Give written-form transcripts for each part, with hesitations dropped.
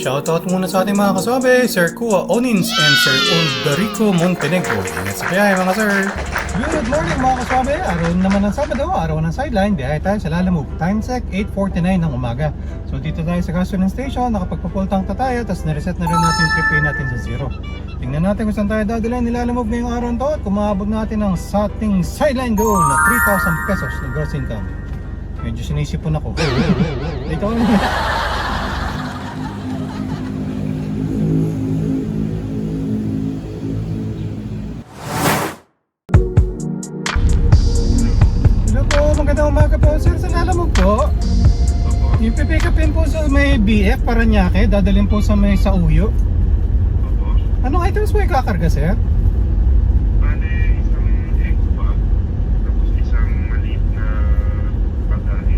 Shoutout muna sa ating mga kasabi, Sir Kua Onins and Sir Uldarico Montenegro. Ingat sa biyahe mga sir. Good morning mga kasabi. Araw naman ng Sabado, araw ng sideline. Biyahe tayo sa Lalamove. Time check 8:49 ng umaga. So dito tayo sa gasoline station, nakapagpa-full tank na tayo, tapos na-reset na rin natin yung prepaid natin sa zero. Tingnan natin kung saan tayo dadalhin ni Lalamove ngayong araw to at kumabog natin ang sa ating sideline goal na 3,000 pesos na gross income. Medyo sinisipon ako. Ito magandang umaga po sir, sa Lalamove po. Yung pipick upin po sa may BF Paranaque, dadalhin po sa may Sauyo. Anong items po yung kakarga sir? Bale, isang eco bag, tapos isang maliit na bagahe.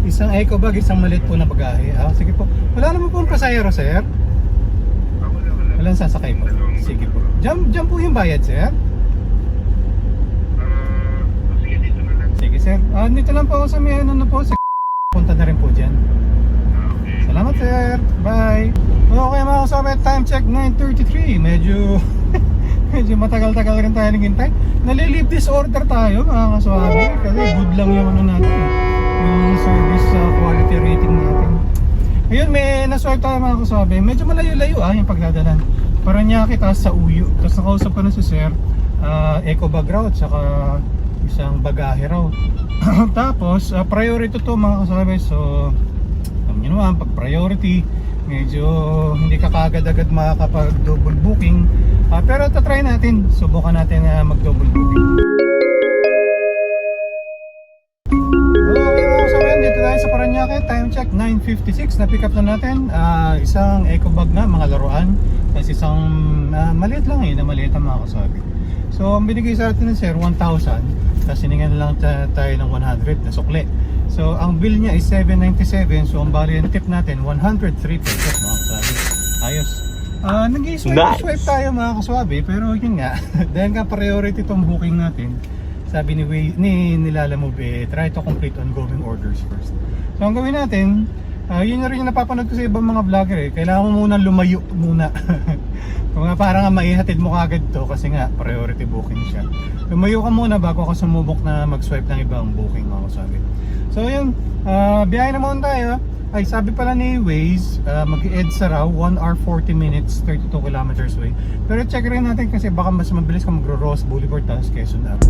Isang eco bag, isang maliit po na bagahe. Sige po. Wala naman po ang pasahero sir? Wala. Walang sasakay po. Sige po. Diyan po yung bayad sir? Sige, dito na lang. Sige sir. Dito lang po ako sa may ano na po. Punta na rin po dyan. Okay. Salamat sir. Bye. Okay mga kasama, time check 9:33. Medyo matagal-tagal rin tayo naghintay. Nalilive disorder tayo mga kasama. Kasi good lang yung ano natin. Yung service quality rating natin. Ayun, may naswipe tayo mga kasama. Medyo malayo-layo yung pagdadalan. Paranaque taas sa Uyo. Tapos nakausap ko na si sir. Eco bag route, saka isang bagahe raw. Tapos priority to mga kasama. So alam nyo naman, pag priority medyo hindi ka kagad-agad makakapag double booking, pero tatry natin, subukan natin mag double booking. Okay mga kasama, dito tayo sa Paranaque. Time check 9:56. na pick up na natin isang eco bag na mga laruan, tapos isang maliit lang na maliit ang mga kasama. So ang binigay sa atin ng sir 1,000, tapos hiningan na lang tayo ng 100 na sukli. So ang bill niya is 797. So ang bali ng tip natin 103 pesos mga kaswabe. Ayos. Nag-i-swipe tayo mga kaswabe, pero yun nga dahil nga priority tong booking natin, sabi ni Lalamove, try to complete ongoing orders first. So ang gawin natin, yun na rin yung napapanood ko sa ibang mga vlogger kailangan mo muna lumayo muna. Kung nga parang maihatid mo kagad to kasi nga priority booking siya. Lumayo ka muna bago ka sumubok na mag-swipe ng ibang booking mga kaswabe. So yun, biyahe naman tayo. Ay sabi pala ni Waze, mag-EDSA raw 1 hour 40 minutes 32 kilometers away. Pero check rin natin kasi baka mas mabilis ka magro-Ross Boulevard tapos Quezon Ave.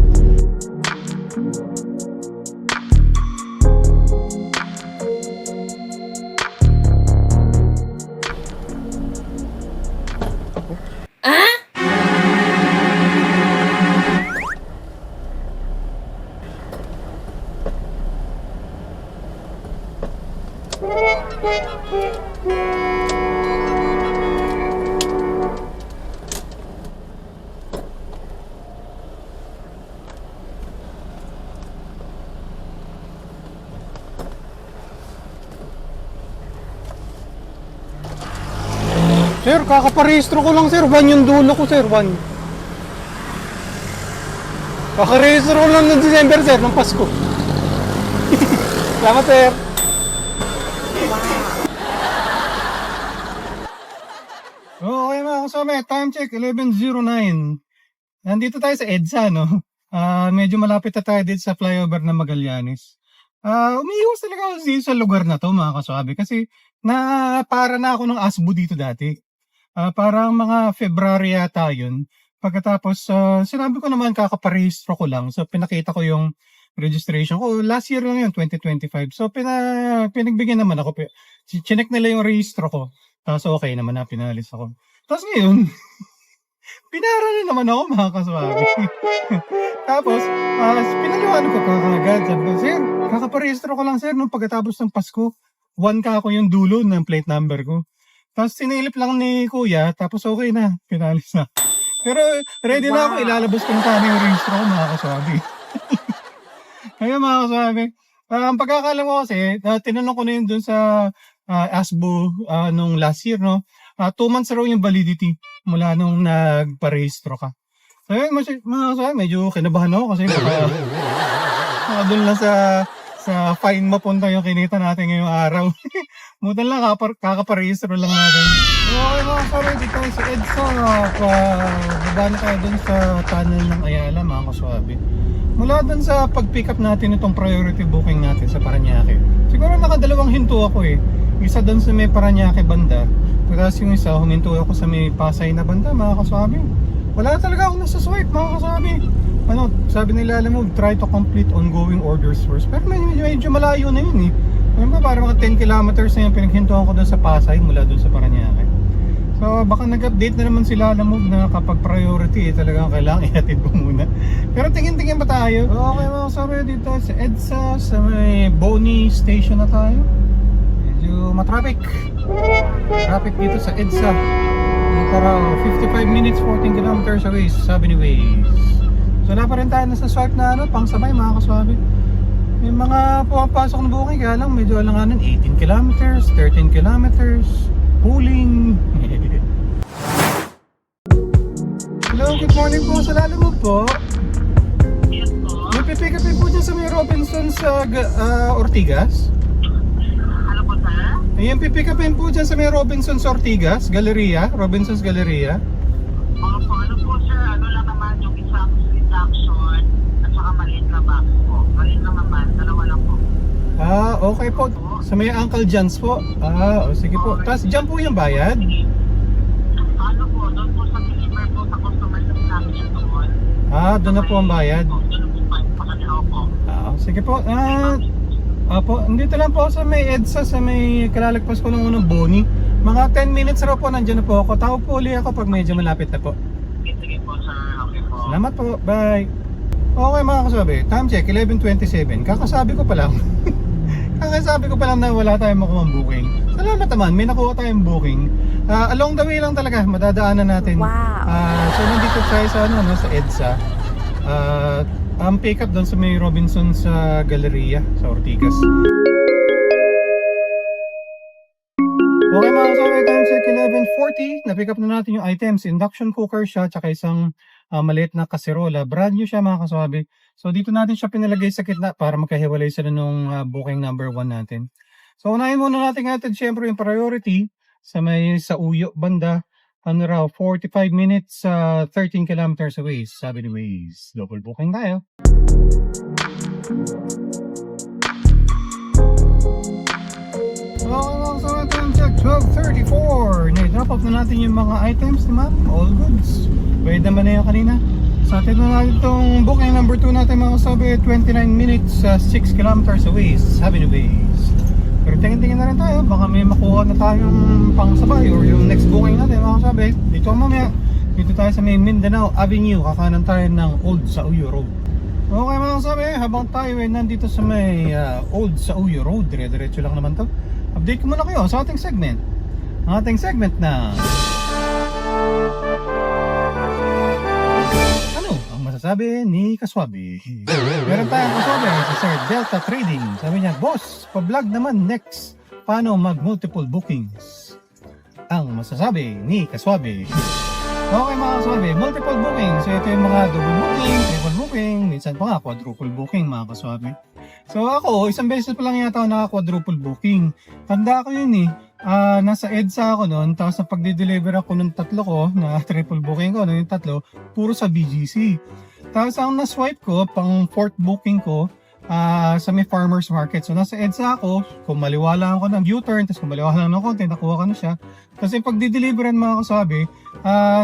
Sir, kakaparehistro ko lang sir, 1 yung dulo ko sir, 1. Kakarehistro ko lang ng December sir, ng Pasko. Salamat sir. Okay mga kasama, time check 11:09. Nandito tayo sa EDSA no. Medyo malapit na tayo dito sa flyover ng Magallanes. Umiiwas talaga ako dito sa lugar na to mga kasabi kasi para na ako ng ASBO dito dati. Parang mga February yata yun. Pagkatapos sinabi ko naman kakaparehistro ko lang. So pinakita ko yung registration ko. Last year lang yun, 2025. So pinagbigyan naman ako. Chinek nila yung registro ko. Tapos okay naman na, pinalis ako. Tapos ngayon, pinara na naman ako mga kaswabe. Tapos, pinaliwan ko agad. Sabi ko, sir, kakaparehistro ko lang sir nung pagkatapos ng Pasko. 1 ka ako yung dulo ng plate number ko. Tapos sinilip lang ni kuya, tapos okay na, pinalis na. Pero ready na ako, ilalabas ko na sana yung registro ko mga kaswabe. Kaya mga kaswabe, ang pagkakalam ko kasi, tinanong ko na yun dun sa ASBO nung last year, no? 2 months raw yung validity mula nung nagparehistro ka. So yun, mga kasama, medyo kinabahan ako kasi doon lang sa fine mapunta yung kinita natin ngayong araw. Mutan lang, kakaparehistro lang natin. Okay mga kasama, dito tayo sa EDSA. Baba na tayo dun sa tunnel ng Ayala, mga kaswabe. Mula dun sa pag-pick up natin itong priority booking natin sa Parañaque. Siguro nakadalawang hinto ako eh. Isa dun sa may Parañaque banda. Tapos yung isa, huminto ako sa may Pasay na banda, mga kaswabe. Wala talaga akong nasa swipe, mga kaswabe. Ano, sabi nila, alam mo, try to complete ongoing orders first. Pero medyo malayo na yun eh. Alam ba, parang mga 10 kilometers na yung pinaghintuan ko doon sa Pasay mula doon sa Parañaque. So baka nag-update na naman sila, alam mo, na kapag priority talagang kailangan ihatid ko muna. Pero tingin-tingin ba tayo? Okay mga kasama, dito sa EDSA, sa may Boni Station na tayo. Medyo matraffic. Traffic dito sa EDSA. Para 55 minutes, 14 kilometers away, sabi ni Waze. So wala pa rin tayo nasa swipe na pang sabay mga kaswabe. May mga pumapasok na booking, kaya lang medyo alanganan, 18 kilometers, 13 kilometers, pooling. Hello, good morning po sa Lalamove po. Yes po. May pipick up po dyan sa may Robinson sa Ortigas. Ano po sir? Ayan, pipick up po dyan sa may Robinson sa Ortigas, Galleria, Robinson's Galleria. Opo, ano po sir? Ano lang naman yung isang reduction at saka maliit na box po. Maliit lang naman, dalawa lang po. Okay po. Sa may Uncle John's po. Sige po. Tapos dyan po yung bayad. Ano po, doon po sa deliver po sa customer namin yan doon. Doon na po ang bayad. Doon po pa kanila po. Sige po. Opo, dito lang po sa may EDSA, sa may kalalagpas ko ng unang Boni. Mga 10 minutes raw po, nandiyan na po ako. Tawag po ulit ako pag medyo malapit na po. Sige po sir, okay po. Salamat po, bye. Okay mga kasabi, time check, 11:27. Kakasabi ko pa lang. Kakasabi ko pa lang na wala tayong makuha booking. Salamat naman, may nakuha tayong booking. Along the way lang talaga, madadaanan natin. Wow. So nandito tayo sa, sa EDSA. Ang pick up doon sa may Robinson sa Galleria, sa Ortigas. Okay mga kasama, time check 11:40. Na-pick up na natin yung items. Induction cooker siya, tsaka isang maliit na kaserola. Brand new siya mga kasabi. So dito natin siya pinalagay sa kitna para magkahiwalay sila nung booking number 1 natin. So unahin muna natin natin syempre yung priority sa may sa Uyo banda. Ano raw, 45 minutes, 13 kilometers away. Sabi ni Waze. Double booking tayo. Okay mga kasama, time check 12:34. Na-drop off na natin yung mga items ni ma'am. All goods. Pwede naman na yung kanina. Sa atin na natin itong booking number 2 natin mga kasabi, 29 minutes, 6 kilometers away. Sabi ni Waze. Pero tingin-tingin na rin tayo, baka may makuha na tayong pangsabay or yung next booking natin mga kasabi. Dito mamaya, dito tayo sa may Mindanao Avenue, kakanan tayo ng Old Sauyo Road. Okay mga kasabi, habang tayo ay nandito sa may Old Sauyo Road, dire-diretso lang naman to. Update ko muna kayo sa ating segment. Ang ating segment na sabi ni Kaswabe. Meron tayong kasabi sa Sir Delta Trading. Sabi niya, boss, pa-vlog naman next. Paano mag-multiple bookings? Ang masasabi ni Kaswabe. Okay mga kaswabe, multiple booking. So ito yung mga double booking, triple booking, minsan pa nga quadruple booking mga kaswabe. So ako, isang beses pa lang yata ako naka-quadruple booking. Tanda ko yun eh. Nasa EDSA ako noon, tapos na pagde-deliver ako ng tatlo ko, na triple booking ko, yung tatlo, puro sa BGC. Tapos ang na-swipe ko, pang fourth booking ko, sa may farmer's market. So nasa EDSA ako, kung maliwala ako ng U-turn, tapos kung maliwala ng konti, nakuha ko na siya. Kasi pag dideliveran mga kasabi,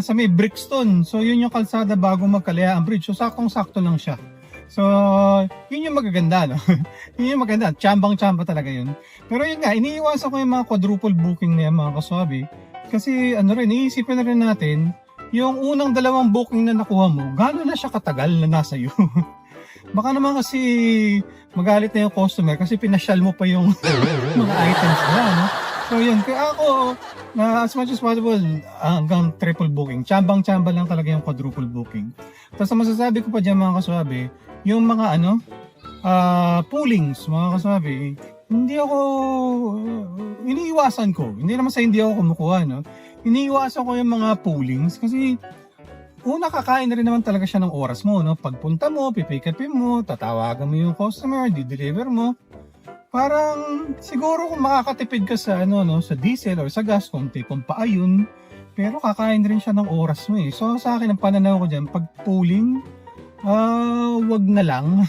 sa may Brixton. So yun yung kalsada bago magkalaya ang bridge. So saktong-sakto lang siya. So yun yung magaganda, no? Yun yung maganda. Tsambang-tsamba talaga yun. Pero yun nga, iniiwasan ko yung mga quadruple booking na yan mga kasabi. Kasi ano rin, iisipin na rin natin, yung unang dalawang booking na nakuha mo, gano'n na siya katagal na nasa iyo. Baka naman kasi magalit na yung customer kasi pinasyal mo pa yung mga items nila, no? So yun, kaya ako, na as much as possible, hanggang triple booking. Tsambang-tsamba lang talaga yung quadruple booking. Tapos masasabi ko pa dyan mga kaswabe, yung mga poolings, mga kaswabe, hindi ako, iniiwasan ko. Hindi naman sa hindi ako kumukuha, no? Iniiwasan ko yung mga poolings kasi una, kakain na rin naman talaga siya ng oras mo, no? Pagpunta mo, pipikapin mo, tatawagan mo yung customer, di-deliver mo. Parang siguro kung makakatipid ka sa ano, no, sa diesel or sa gas, kung tipong paayun, pero kakain rin siya ng oras mo eh. So sa akin ang pananaw ko diyan, pag pooling, wag na lang.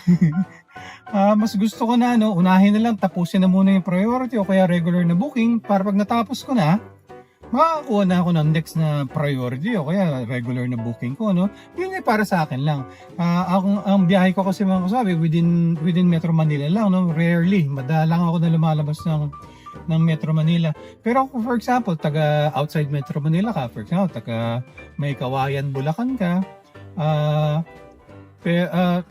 Mas gusto ko na, no, unahin na lang, tapusin na muna yung priority o kaya regular na booking para pag natapos ko na, makakuha na ako ng next na priority o kaya regular na booking ko, no? Yun ay para sa akin lang. Ang biyahe ko kasi mga kasabi, within Metro Manila lang, no? Rarely, madalang ako na lumalabas ng Metro Manila. Pero kung for example, taga outside Metro Manila ka, for example, taga may Kawayan, Bulacan ka,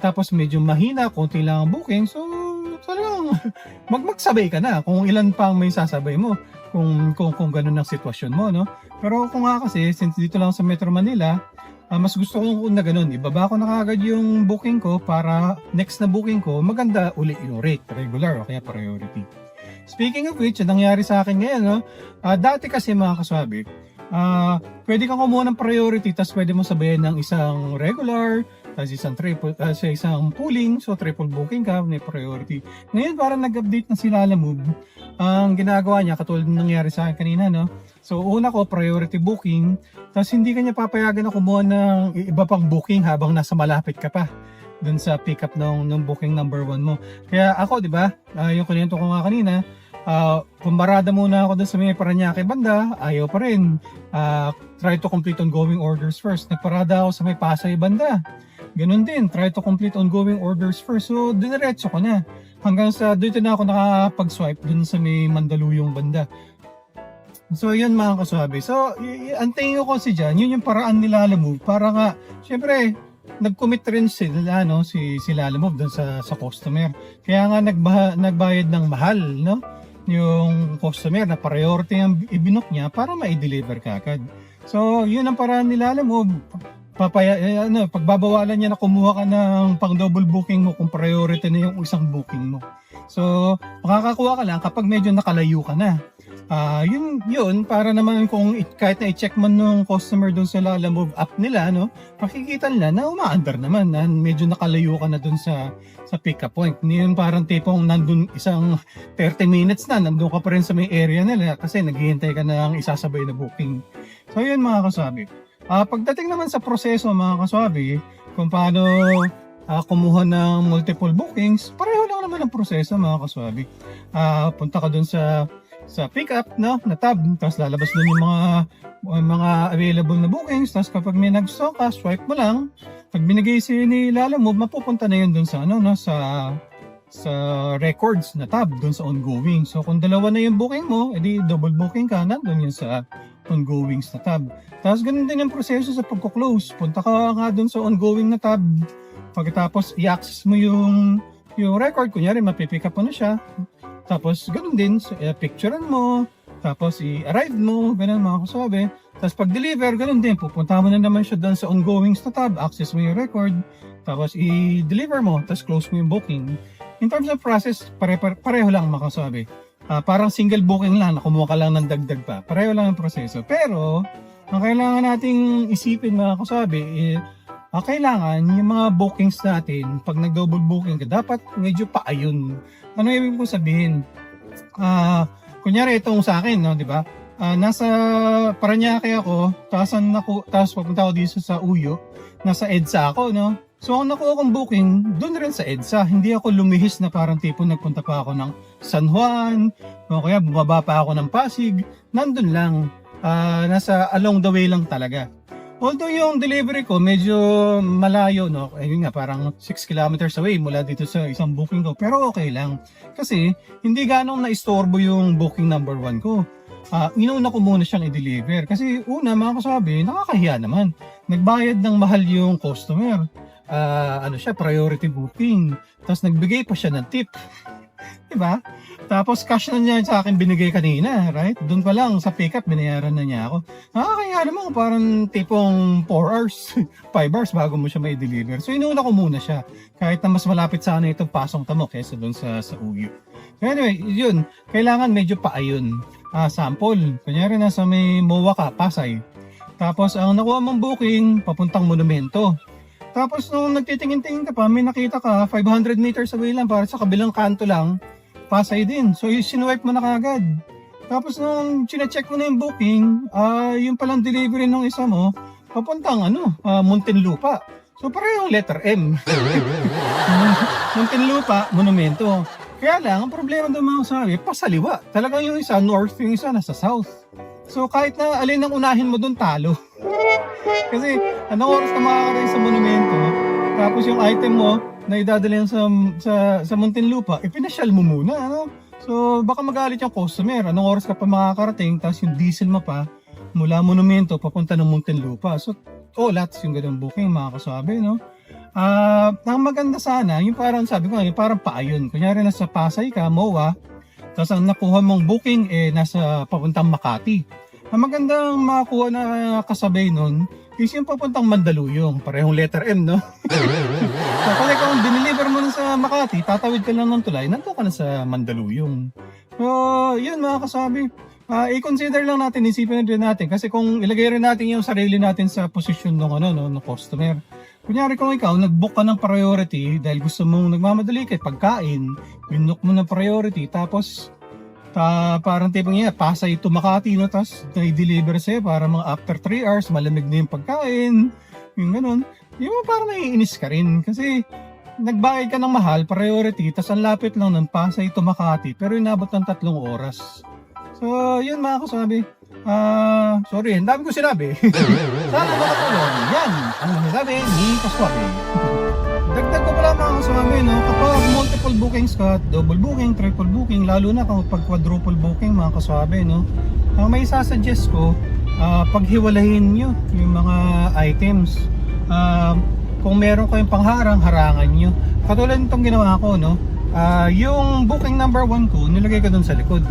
tapos medyo mahina, konti lang ang booking, so talagang magsabay ka na kung ilan pang may sasabay mo kung ganun ang sitwasyon mo, no? Pero kung nga kasi, since dito lang sa Metro Manila, mas gusto ko na ganun. Ibaba ko na kagad yung booking ko para next na booking ko, maganda uli yung rate, regular o kaya priority. Speaking of which, nangyari sa akin ngayon, no? Dati kasi mga kaswabi, pwede kang kumuha ng priority, tapos pwede mo sabayan ng isang regular, tapos isang pooling, so triple booking ka, may priority. Ngayon parang nag-update na si Lalamove. Ang ginagawa niya, katulad ng nangyari sa akin kanina, no? So una ko, priority booking, tapos hindi kanya papayagan na kumuha ng iba pang booking habang nasa malapit ka pa dun sa pick up ng booking number 1 mo. Kaya ako, di ba, yung kunento ko nga kanina, pumarada muna ako dun sa may Parañaque banda, ayaw pa rin. Try to complete ongoing orders first. Nagparada ako sa may Pasay banda. Ganun din, try to complete ongoing orders first. So, dineretso ko na. Hanggang sa dito na ako nakapag-swipe dun sa may Mandaluyong banda. So, yun mga kaswabe. So, ang tingin ko kasi dyan, yun yung paraan nila Lalamove. Para nga, syempre, nag-commit rin sila, no, si Lalamove dun sa customer. Kaya nga nagbayad ng mahal, no, yung customer na priority ang ibinok niya para ma-deliver kagad. So, yun ang paraan nila Lalamove. Pagbabawalan niya na kumuha ka ng pang double booking mo kung priority na yung isang booking mo. So, makakakuha ka lang kapag medyo nakalayo ka na. Yun para naman kung kahit na i-check man ng customer doon sa Lalamove app nila, no, makikita nila na umaandar naman, na medyo nakalayo ka na doon sa pick up point. Yun parang tipong nandun isang 30 minutes na, nandun ka pa rin sa may area nila kasi naghihintay ka na ng isasabay na booking. So, yun mga kasabi. Pagdating naman sa proseso mga kaswabi, kung paano kumuha ng multiple bookings, pareho lang naman ang proseso mga kaswabi. Punta ka dun sa pick-up, no, na tab, tapos lalabas dun yung mga available na bookings, tapos kapag may nag-stock ka, swipe mo lang. Pag binigay si ni Lalamove, mapupunta na yun dun sa sa records na tab dun sa ongoing. So kung dalawa na yung booking mo, edi double booking ka, nandun yun sa ongoings na tab. Tapos ganun din yung proseso sa pagko-close. Punta ka nga dun sa ongoing na tab. Pagkatapos i-access mo yung record, kunyari mapipick up mo na siya. Tapos ganun din, picturean mo, tapos i-arrive mo, ganun mga kasabi. Tapos pag-deliver, ganun din, pupunta mo na naman siya dun sa ongoings na tab, access mo yung record, tapos i-deliver mo, tapos close mo yung booking. In terms of process, pareho lang mga kasabi. Parang single booking lang, nakumuha ka lang ng dagdag pa. Pareho lang ang proseso. Pero, ang kailangan nating isipin mga kasabi, kailangan yung mga bookings natin, pag nag-double booking ka, dapat medyo paayun. Ano ibig ko sabihin? Kunyari itong sa akin, no, di ba? Nasa Parañaque ako, tapos papunta ako dito sa Uyo, nasa EDSA ako, no? So, ang nakuha kong booking, doon rin sa EDSA. Hindi ako lumihis na parang tipo nagpunta pa ako ng San Juan, o kaya bumaba pa ako ng Pasig. Nandun lang. Nasa along the way lang talaga. Although yung delivery ko medyo malayo, no? Ayun nga, parang 6 kilometers away mula dito sa isang booking ko. Pero okay lang. Kasi hindi ganong na-istorbo yung booking number 1 ko. Inuna ko muna siyang i-deliver. Kasi una, mga kasabi, nakakahiya naman. Nagbayad ng mahal yung customer. Priority booking. Tapos nagbigay pa siya ng tip. Diba? Tapos cash na niya sa akin binigay kanina, right? Doon pa lang sa pick-up, binayaran na niya ako. Kaya naman parang tipong 4 hours, 5 hours bago mo siya may deliver. So inuna ko muna siya. Kahit na mas malapit sana itong Pasong Tamo kaysa doon sa Uyo. Anyway, yun, kailangan medyo paayon. Sample, kunyari nasa may MOA ka, Pasay. Tapos ang nakuha mong booking, papuntang monumento. Tapos nung nagtitingin-tingin ka pa, may nakita ka 500 meters away lang para sa kabilang kanto lang, Pasay din. So sinuwipe mo na kagad. Tapos nung chinecheck mo na yung booking, yung palang delivery ng isa mo, papuntang Muntinlupa. So parehong letter M. Muntinlupa, monumento. Kaya lang, ang problema doon mga sabi, pasaliwa. Talagang yung isa north, yung isa nasa south. So kahit na alin ang unahin mo doon, talo. Kasi anong oras ka makakarating sa monumento, tapos yung item mo na idadala sa Muntinlupa, ipinasyal mo muna. So baka magalit yung customer. Anong oras ka pa makakarating, tapos yung diesel mo pa, mula monumento, papunta ng Muntinlupa. So, lots yung ganun booking mga kasabi, no? Ang maganda sana, yung parang sabi ko, yung parang paayon. Kunyari nasa Pasay ka, MOA, tapos ang nakuha mong booking nasa papuntang Makati. Ang magandang makakuha na kasabay nun is yung papuntang Mandaluyong. Parehong letter M, no? So, kung kung diniliver mo na sa Makati, tatawid ka lang ng tulay, nandun ka na sa Mandaluyong. So, yun mga kasabi. I-consider lang natin, isipin din natin. Kasi kung ilagay rin natin yung sarili natin sa posisyon ng customer. Kunyari kung ikaw, nag-book ka ng priority dahil gusto mong nagmamadali kay pagkain, binook mo ng priority, tapos parang tipong Pasay to Makati, no? Tapos na-deliver sa'yo para mga after 3 hours, malamig na yung pagkain, yung ganun. Yung parang naiinis ka rin kasi nagbayad ka ng mahal, priority, tapos ang lapit lang ng Pasay to Makati, pero inabot ng 3 oras. So, yun mga kasabi. Sorry, ang dami ko sinabi. Sana makatulong. Yan, ang sinasabi ni Kaswabe. Dagdag ko pala mga kasabi, no? Kapag multiple bookings ka, double booking, triple booking, lalo na kapag quadruple booking mga kasabi, no? May sasuggest ko, paghiwalayin nyo yung mga items. Kung meron kayong pangharang, harangan nyo. Katulad nitong ginawa ko, no? Yung booking number 1 ko, nilagay ko dun sa likod.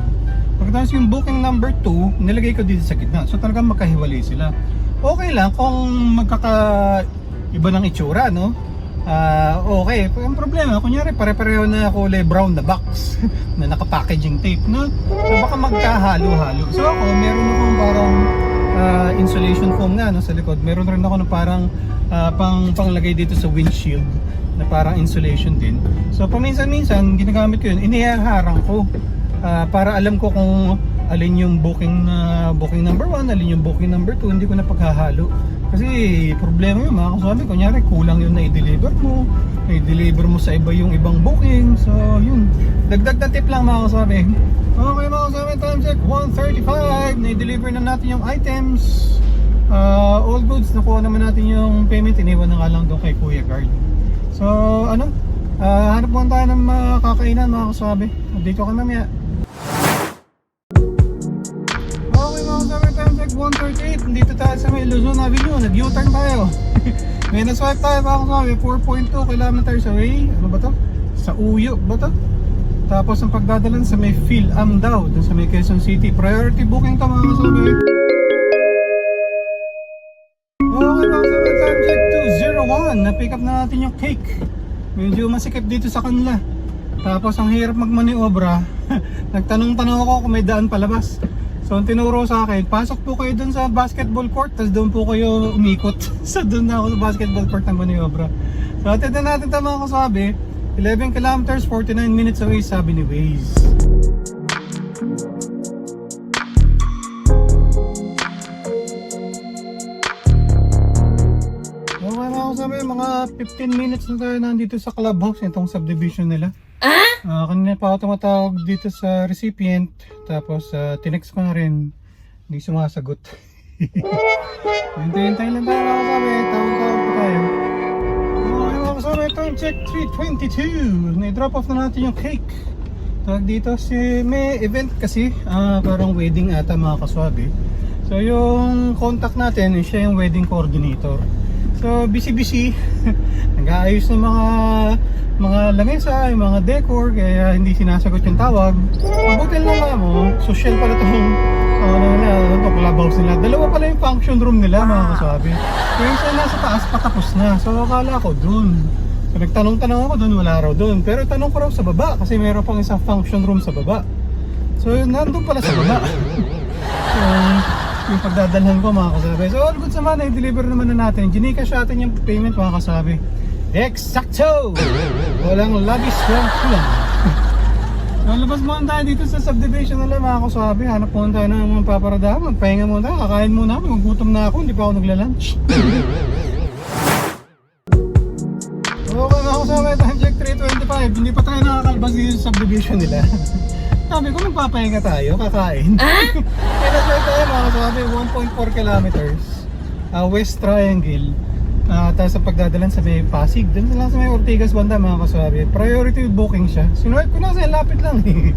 Pagkatapos yung booking number 2, nilagay ko dito sa gitna. So talagang magkahiwalay sila. Okay lang kung magkakaiba ng itsura, no? Okay. Ang problema, kunyari pare-pareho na kulay brown na box na naka-packaging tape, no? So baka magkahalo-halo. So ako, meron akong parang insulation foam nga, no, sa likod. Meron rin ako na parang panglagay dito sa windshield na parang insulation din. So paminsan-minsan, ginagamit ko yun, inihaharang ko. Para alam ko kung alin yung booking number 1, alin yung booking number 2, hindi ko na paghahalo. Kasi problema yun mga kasabi, kunyari kulang yun na i-deliver mo sa iba yung ibang booking. So yun, dagdag na tip lang mga kasabi. Okay mga kasabi, time check 1:35, na-deliver na natin yung items. All goods, nakuha naman natin yung payment, iniwan na nga lang doon kay Kuya Guard. So hanap mo tayo ng makakainan mga kasabi. Dito ka mamaya. Okay mga kasabi, time check 1:38. Nandito tayo sa may Luzon Avenue. Nag-U-turn tayo. May na-swipe tayo mga kasabi, 4.2 kilometers away. Ano ba to? Sa Uyo ba to? Tapos ang pagdadalan sa may Phil-Am daw, dun sa may Quezon City. Priority booking to mga kasabi. Okay mga kasabi, time check 2:01. Na-pick up na natin yung cake. Medyo masikip dito sa kanila. Tapos ang hirap magmaniobra. Nagtanong-tanong ako kung may daan palabas. So ang tinuro sa akin, pasok po kayo dun sa basketball court, tapos doon po kayo umikot. So doon na ako sa basketball court ng maniobra. So atid na natin ito mga kasabi. 11 kilometers, 49 minutes away, sabi ni Waze. Okay mga kasabi, mga 15 minutes na tayo nandito sa clubhouse, itong subdivision nila. Kanina pa ako tumatawag dito sa recipient, tapos tinext ko na rin, hindi sumasagot. Hintay lang tayo mga kasabi, tawag-tawag po tayo. Okay mga kasabi, time check 3:22. Na-drop off na natin yung cake. Tawag dito, may event kasi, parang wedding ata mga kasabi. So yung contact natin, siya yung wedding coordinator. So busy-busy, nag-aayos ng mga lamesa, yung mga decor, kaya hindi sinasagot yung tawag. Mabuti lang mo, social pala itong clubhouse nila. Dalawa pala yung function room nila mga kasabi. Kaya yung nasa taas patapos na, so akala ko dun. So nagtanong-tanong ako doon, wala raw doon. Pero tanong ko raw sa baba kasi mayroon pang isang function room sa baba. So nandun pala sa baba. So yung pagdadalhan ko mga kasabi. So all good naman, i-deliver naman na natin. Gcash natin yung payment mga kasabi. Exacto! Walang labis, walang kulang. So labas muna tayo dito sa subdivision nila mga kasabi. Hanap muna tayo ng mga paparadahan. Magpahinga muna tayo, kakain muna ako. Magutom na ako, hindi pa ako nagla-lunch. Okay mga kasabi, time check 3:25. Hindi pa tayo nakakalabas dito sa subdivision nila. Sabi ko, magpapahinga tayo, kakain. Kaya na-try tayo mga kasabi, 1.4 kilometers. West Triangle. Tapos sa pagdadalan sa may Pasig, dun lang sa may Ortigas banda mga kasabi. Priority booking siya. Sinuwag ko na kasi lapit lang eh.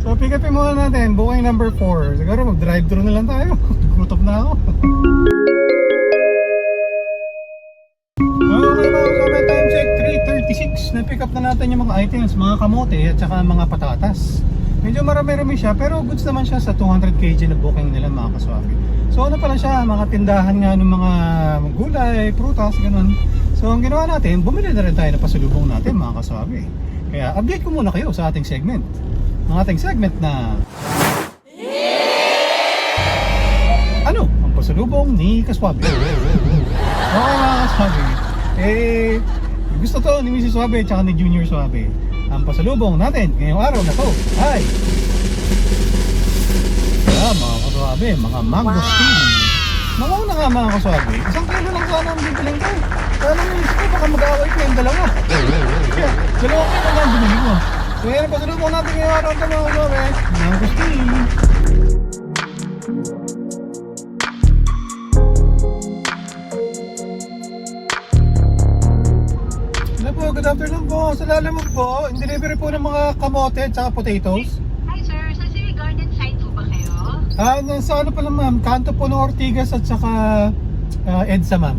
So pick upin muna natin, booking number 4. Siguro mag-drive-thru na lang tayo. Gutom na ako. Okay mga kasabi, time check 3:36. Na-pick up na natin yung mga items, mga kamote at saka mga patatas. Medyo marami-rami siya pero goods naman siya sa 200 kg na booking nila mga kaswabe. So ano pala siya, mga tindahan nga ng mga gulay, prutas, ganun. So ang ginawa natin, bumili na rin tayo na pasalubong natin mga kaswabe. Kaya update ko muna kayo sa ating segment. Ang ating segment na ano ang pasalubong ni Kaswabe? Okay mga kaswabe, gusto to ni Mrs. Swabe at saka ni Junior Swabe. Ang pasalubong natin ngayong araw na to ay mga kaswabe, mga mango steam. Mauna nga mga kaswabe, 1 kilo lang sana ang bibiling ko. Kaya naman isip ko baka mag-away ko yung dalawa. Kaya 2 kilo lang binili ko. So yan ang pasalubong natin ngayong araw na mga kaswabe, mango steam. Good afternoon po. Sa Lalamove po, in delivery po ng mga kamote at saka potatoes. Hi sir, sa City Garden side po ba kayo? Sa ano pala ma'am, kanto po ng Ortigas at saka EDSA ma'am.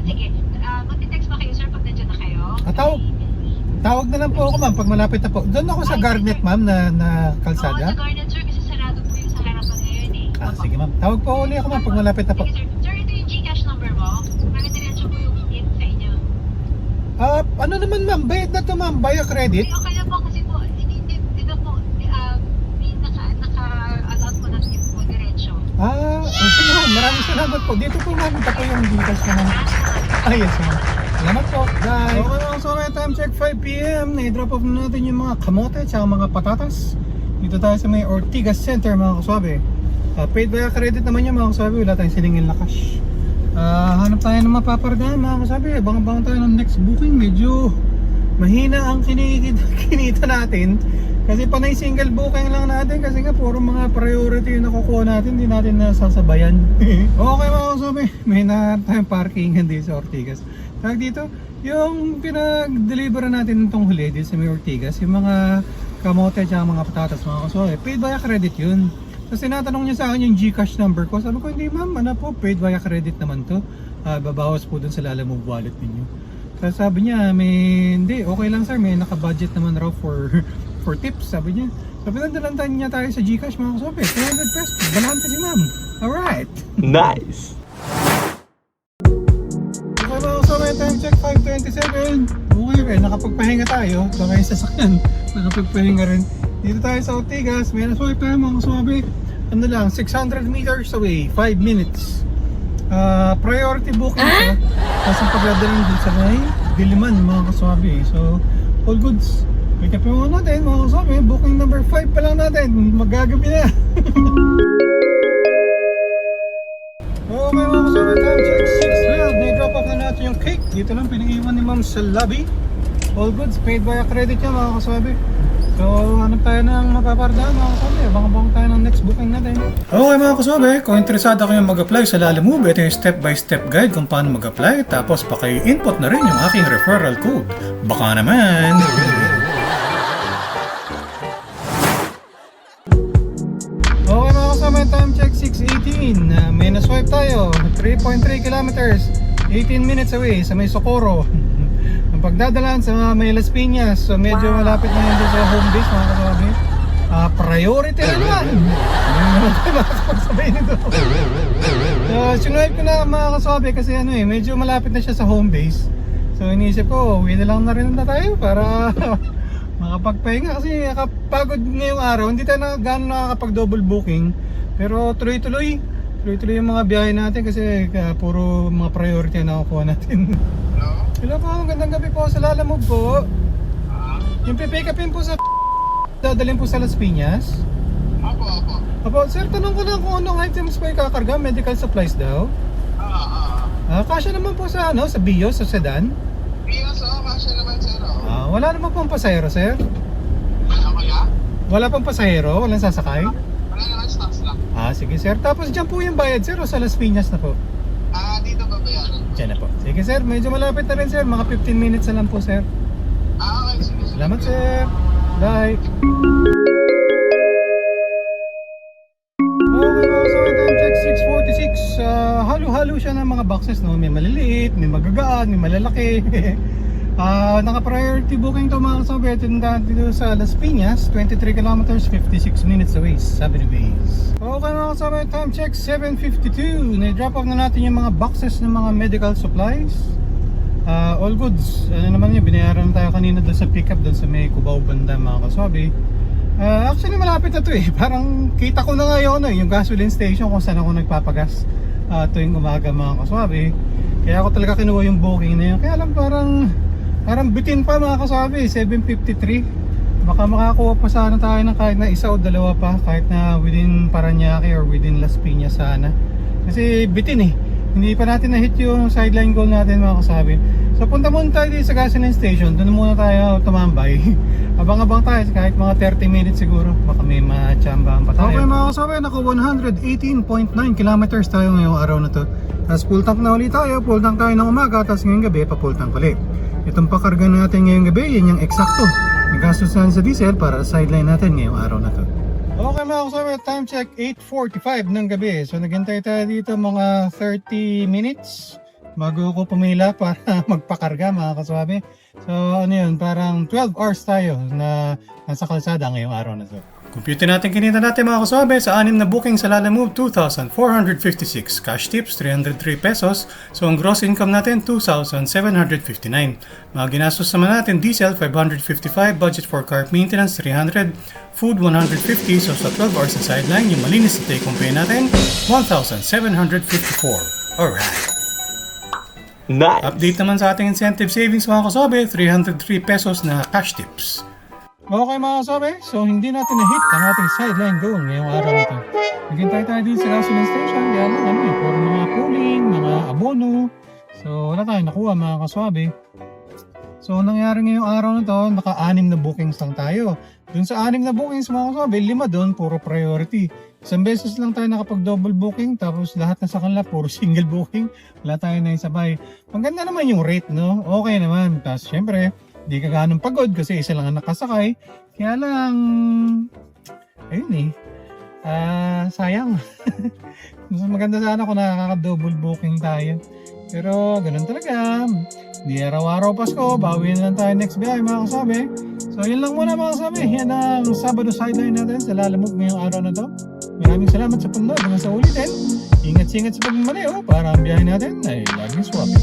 Sige. Magte-text ba kayo sir pag nandiyan na kayo? Tawag na lang po ako ma'am pag malapit na po. Doon ako sa Garnet ma'am na kalsada. Oo, sa Garden sir kasi sarado po yung sa harapan ngayon eh. Sige ma'am. Tawag po ulit ako ma'am pag malapit na po. Sige sir. Sir, ito yung Gcash number mo. Para diretso po yung tip sa inyo. Ano naman ma'am, bayad na to ma'am, via credit. Okay lang po kasi po, dito po, may naka-allot po ng tip po, diretso. Sige ma'am, maraming salamat po. Dito po ma'am, ito po yung Gcash ko ma'am. Yes ma'am. Salamat po, bye. Okay mga kasama, time check 5 PM. Na-drop off na natin yung mga kamote at mga patatas. Dito tayo sa may Ortigas Center mga kaswabe. Paid via credit naman yan mga kaswabe, wala tayong siningil na cash. Hanap tayo ng mapapardahan mga kasabi. Abang-abang tayo ng next booking. Medyo mahina ang kinita natin kasi panay single booking lang natin kasi nga puro mga priority yung nakukuha natin, hindi natin nasasabayan. Okay mga kasabi, may na tayong parking hindi sa Ortigas. Tag dito, yung pinag-deliver natin itong huli dito sa may Ortigas, yung mga kamote at mga patatas mga kasabi, paid via credit yun. Kasi tinatanong niya sa akin yung Gcash number ko. Sabi ko, hindi ma'am, ano po, paid via credit naman to. Babawas po dun sa Lalamove wallet ninyo. Kasi sabi niya, hindi, okay lang sir, may naka-budget naman raw for tips, sabi niya. So pinadalantan niya tayo sa Gcash mga kasabi, 300 pesos, balante si ma'am. Alright! Nice! Okay mga kasabi, time check 5:27. Okay, nakapagpahinga tayo. So may sasakyan, nakapagpahinga rin. Dito tayo sa Ortigas, may naswipe tayo mga kasabi. Ano lang, 600 meters away, 5 minutes. Priority booking siya. Tapos ang pagdadalan din sa may Diliman mga kasabi. So, all goods. Pick up yung natin mga kasabi. Booking number 5 pa lang natin. Magagabi na. Okay mga kasabi, time check 6:12. May-drop off na natin yung cake. Dito lang pinag-iwan ni ma'am sa lobby. All goods, paid via credit yan mga kasabi. So, hanap tayo ng mapapardahan mga kasabi. Abang-abang tayo ng next booking natin. Okay mga kasabi, kung interesado kayo mag-apply sa Lalamove, ito yung step-by-step guide kung paano mag-apply. Tapos paki-input na rin yung aking referral code. Baka naman! Okay mga kasabi, time check 6:18. May na-swipe tayo. 3.3 kilometers. 18 minutes away sa may Socorro. Ang pagdadalan sa may Las Piñas, so medyo malapit na yun sa home base mga kasabi. Priority rin yan! Hindi naman tayo makapagsabay nito. So, sinuwipe ko na mga kasabi kasi medyo malapit na siya sa home base. So inisip ko, uwi na lang na rin na tayo para makapagpahinga kasi nakapagod ngayong araw. Hindi tayo na gano'n nakakapag double booking. Pero tuloy-tuloy yung mga biyahe natin kasi puro mga priority na nakukuha natin. Hello po, magandang gabi po sa Lalamove po. Yung pipick upin po sa dadalhin po sa Las Piñas. Opo, sir, tanong ko lang kung anong items po ikakarga, medical supplies daw. Kasya naman po sa sa Bios, sa sedan. Bios, kasya naman sir. Wala naman pong pasahero, sir. Kuya? Wala pong pasahero, walang sasakay. Wala naman, stocks lang. Sige sir, tapos dyan po yung bayad sir o sa Las Piñas na po? Dito ba bayaran? Dyan na po. Sige sir, medyo malapit na rin sir, mga 15 minutes na lang po sir. Okay, sige. Salamat sir. Bye. Okay mga kasama, time check 6:46. Halo-halo siya ng mga boxes, no? May maliliit, may magagaan, may malalaki. Naka-priority booking to mga kasama. Dito sa Las Piñas, 23 kilometers, 56 minutes away, sabi ni Waze. Okay mga kasama, time check 7:52. Na-drop off na natin yung mga boxes ng mga medical supplies. All goods. Ano naman yun, binayaran tayo kanina doon sa pickup doon sa may Cubao banda mga kasabi. Actually malapit na to eh. Parang kita ko na nga yung gasoline station kung saan ako nagpapagas tuwing umaga mga kasabi. Kaya ako talaga kinuha yung booking na yun. Kaya lang parang bitin pa mga kasabi, 7:53. Baka makakuha pa sana tayo ng kahit na isa o dalawa pa, kahit na within Parañaque or within Las Piñas sana. Kasi bitin eh. Hindi pa natin na-hit yung sideline goal natin mga kasabi. So punta muna tayo dito sa gasoline station. Doon muna tayo tumambay. Abang-abang tayo kahit mga 30 minutes siguro. Baka may matsambahan pa tayo. Okay mga kasabi, naka 118.9 kilometers tayo ngayong araw na to. Tapos full tank na ulit tayo. Full tank tayo ng umaga. Tapos ngayong gabi pa full tank ulit. Itong pakarga natin ngayong gabi, yan yung eksakto. Nagastos na sa diesel para sideline natin ngayong araw na to. Okay mga kasabi, time check 8:45 ng gabi. So naghintay tayo dito mga 30 minutes bago ko pumila para magpakarga mga kasabi. So ano yun, parang 12 hours tayo na nasa kalsada ngayong araw na to. Compute natin kinita natin mga kasabi sa 6 na booking sa Lalamove, 2,456. Cash tips, 303 pesos. So ang gross income natin, 2,759. Mga ginastos naman natin, diesel, 555. Budget for car maintenance, 300. Food, 150. So sa 12 hours sa sideline, yung malinis na take home pay natin, 1,754. Alright. Nice. Update naman sa ating incentive savings mga kasabi, 303 pesos na cash tips. Okay mga kasabi, so hindi natin na-hit ang ating sideline goal ngayong araw na ito. Naghintay tayo dito sa gasoline station, kaya lang puro mga pooling, mga abono. So wala tayong nakuha mga kasabi. So nangyari ngayong araw na ito, naka-6 na bookings lang tayo. Dun sa 6 na bookings mga kasabi, 5 doon, puro priority. Isang beses lang tayo nakapag-double booking, tapos lahat na sa kanila, puro single booking. Wala tayo na isabay. Maganda naman yung rate, no? Okay naman. Tapos syempre, di ka ganong pagod kasi isa lang ang nakasakay. Kaya lang, ayun sayang. Mas maganda sana kung nakaka-double booking tayo. Pero ganun talaga. Di araw-araw Pasko, bawi na lang tayo next biyahe mga kasabi. So yun lang muna mga kasabi. Yan ang Sabado sideline natin sa Lalamove ngayong araw na to. Maraming salamat sa panonood hanggang sa ulitin. Ingat-ingat sa pagmamaneho para ang biyahe natin ay laging swabe.